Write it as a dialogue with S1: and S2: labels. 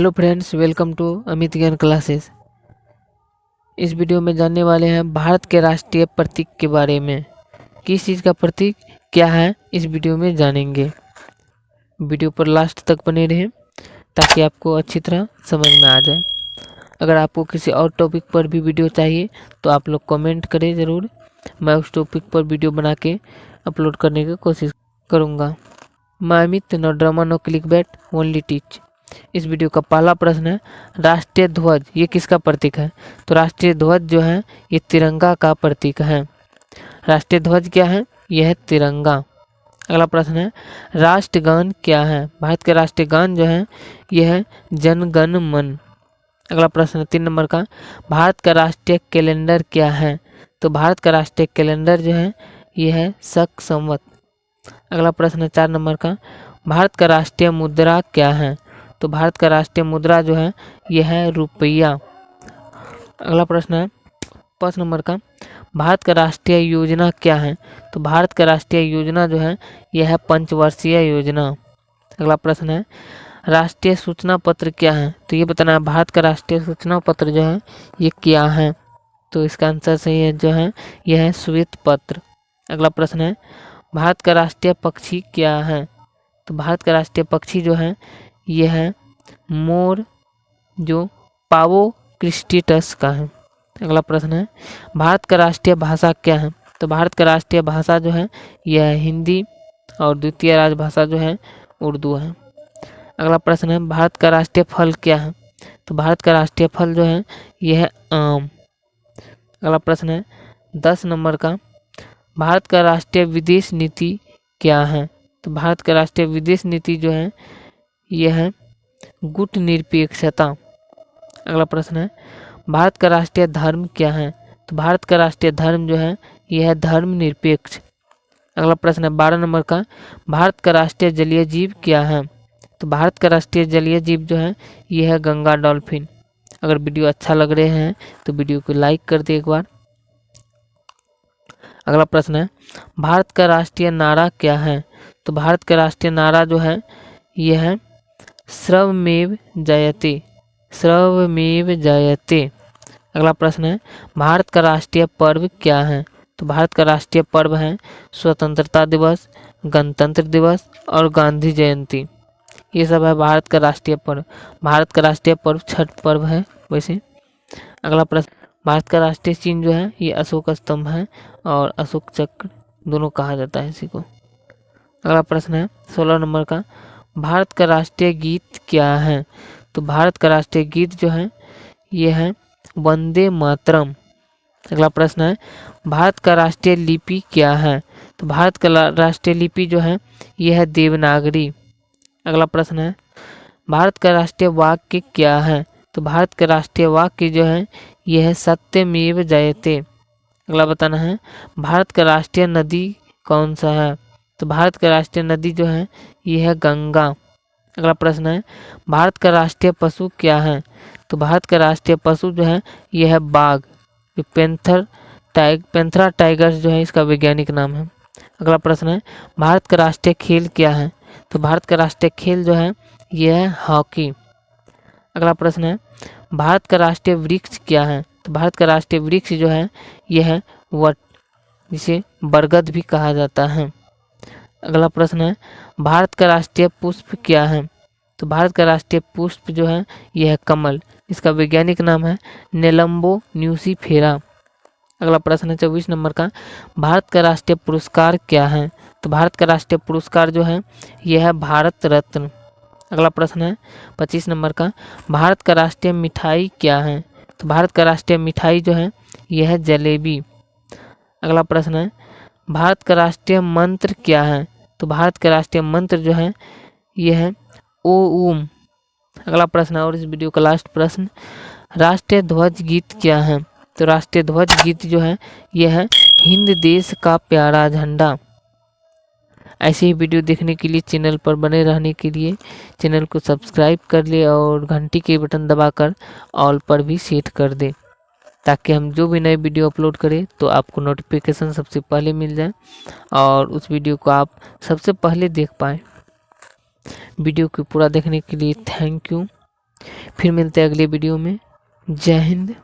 S1: Hello friends, welcome to Amit Gyan classes. इस video में जानने वाले हैं भारत के राष्ट्रीय प्रतीक के बारे में। किस चीज़ का प्रतीक क्या है, इस वीडियो में जानेंगे। वीडियो पर लास्ट तक बने रहें ताकि आपको अच्छी तरह समझ में आ जाए। अगर आपको किसी और टॉपिक पर भी वीडियो चाहिए तो आप लोग कमेंट करें ज़रूर। मैं उस टॉपिक पर वीडियो बना के अपलोड करने की कोशिश करूँगा। मैं Amit, no drama no clickbait, only teach. इस वीडियो का पहला प्रश्न है, राष्ट्रीय ध्वज ये किसका प्रतीक है? तो राष्ट्रीय ध्वज जो है ये तिरंगा का प्रतीक है। राष्ट्रीय ध्वज क्या है? यह है तिरंगा। अगला प्रश्न है, राष्ट्रगान क्या है? भारत के राष्ट्रीय गान जो है यह है जन गण मन। अगला प्रश्न है 3 नंबर का, भारत का राष्ट्रीय कैलेंडर क्या है? तो भारत का राष्ट्रीय कैलेंडर जो है यह है शक संवत। अगला प्रश्न है 4 नंबर का, भारत का राष्ट्रीय मुद्रा क्या है? तो भारत का राष्ट्रीय मुद्रा जो है यह है रुपया। अगला प्रश्न है 5 नंबर का, भारत का राष्ट्रीय योजना क्या है? तो भारत का राष्ट्रीय योजना जो है यह है पंचवर्षीय योजना। अगला प्रश्न है, राष्ट्रीय सूचना पत्र क्या है? तो ये बताना है भारत का राष्ट्रीय सूचना पत्र जो है ये क्या है? तो इसका आंसर सही है जो है यह है श्वेत पत्र। अगला प्रश्न है, भारत का राष्ट्रीय पक्षी क्या है? तो भारत का राष्ट्रीय पक्षी जो है यह है मोर, जो पावो क्रिस्टिटस का है। अगला प्रश्न है, भारत का राष्ट्रीय भाषा क्या है? तो भारत का राष्ट्रीय भाषा जो है यह है हिंदी और द्वितीय राजभाषा जो है उर्दू है। अगला प्रश्न है, भारत का राष्ट्रीय फल क्या है? तो भारत का राष्ट्रीय फल जो है यह है आम। अगला प्रश्न है 10 नंबर का, भारत का राष्ट्रीय विदेश नीति क्या है? तो भारत का राष्ट्रीय विदेश नीति जो है यह है गुटनिरपेक्षता। अगला प्रश्न है, भारत का राष्ट्रीय धर्म क्या है? तो भारत का राष्ट्रीय धर्म जो है यह है धर्मनिरपेक्ष। अगला प्रश्न है 12 नंबर का, भारत का राष्ट्रीय जलीय जीव क्या है? तो भारत का राष्ट्रीय जलीय जीव जो है यह है गंगा डॉल्फिन। अगर वीडियो अच्छा लग रहे हैं तो वीडियो को लाइक कर दे एक बार। अगला प्रश्न है, भारत का राष्ट्रीय नारा क्या है? तो भारत का राष्ट्रीय नारा जो है यह है सर्वमेव जयते, सर्वमेव जयते। अगला प्रश्न है, भारत का राष्ट्रीय पर्व क्या है? तो भारत का राष्ट्रीय पर्व है स्वतंत्रता दिवस, गणतंत्र दिवस और गांधी जयंती। ये सब है भारत का राष्ट्रीय पर्व। भारत का राष्ट्रीय पर्व छठ पर्व है वैसे। अगला प्रश्न, भारत का राष्ट्रीय चिन्ह जो है ये अशोक स्तंभ है और अशोक चक्र दोनों कहा जाता है इसी को। अगला प्रश्न है 16 नंबर का, भारत का राष्ट्रीय गीत क्या है? तो भारत का राष्ट्रीय गीत जो है ये है वंदे मातरम। अगला प्रश्न है, भारत का राष्ट्रीय लिपि क्या है? तो भारत का राष्ट्रीय लिपि जो है यह है देवनागरी। अगला प्रश्न है, भारत का राष्ट्रीय वाक्य क्या है? तो भारत का राष्ट्रीय वाक्य जो है यह है सत्यमेव जयते। अगला बताना है, भारत का राष्ट्रीय नदी कौन सा है? तो भारत का राष्ट्रीय नदी जो है यह है गंगा। अगला प्रश्न है, भारत का राष्ट्रीय पशु क्या है? तो भारत का राष्ट्रीय पशु जो है यह है बाघ, जो पैंथरा टाइगर्स जो है इसका वैज्ञानिक नाम है। अगला प्रश्न है, भारत का राष्ट्रीय खेल क्या है? तो भारत का राष्ट्रीय खेल जो है यह है हॉकी। अगला प्रश्न है, भारत का राष्ट्रीय वृक्ष क्या है? तो भारत का राष्ट्रीय वृक्ष जो है यह है वट, जिसे बरगद भी कहा जाता है। अगला प्रश्न है, भारत का राष्ट्रीय पुष्प क्या है? तो भारत का राष्ट्रीय पुष्प जो है यह है कमल, इसका वैज्ञानिक नाम है नेलम्बो न्यूसीफेरा। अगला प्रश्न है 24 नंबर का, भारत का राष्ट्रीय पुरस्कार क्या है? तो भारत का राष्ट्रीय पुरस्कार जो है यह है भारत रत्न। अगला प्रश्न है 25 नंबर का, भारत का राष्ट्रीय मिठाई क्या है? तो भारत का राष्ट्रीय मिठाई जो है यह है जलेबी। अगला प्रश्न है, भारत का राष्ट्रीय मंत्र क्या है? तो भारत का राष्ट्रीय मंत्र जो है यह है ओम। अगला प्रश्न और इस वीडियो का लास्ट प्रश्न, राष्ट्रीय ध्वज गीत क्या है? तो राष्ट्रीय ध्वज गीत जो है यह है हिंद देश का प्यारा झंडा। ऐसे ही वीडियो देखने के लिए, चैनल पर बने रहने के लिए चैनल को सब्सक्राइब कर ले और घंटी के बटन दबाकर ऑल पर भी सेट कर दे, ताकि हम जो भी नए वीडियो अपलोड करें तो आपको नोटिफिकेशन सबसे पहले मिल जाए और उस वीडियो को आप सबसे पहले देख पाएँ। वीडियो को पूरा देखने के लिए थैंक यू। फिर मिलते हैं अगले वीडियो में। जय हिंद।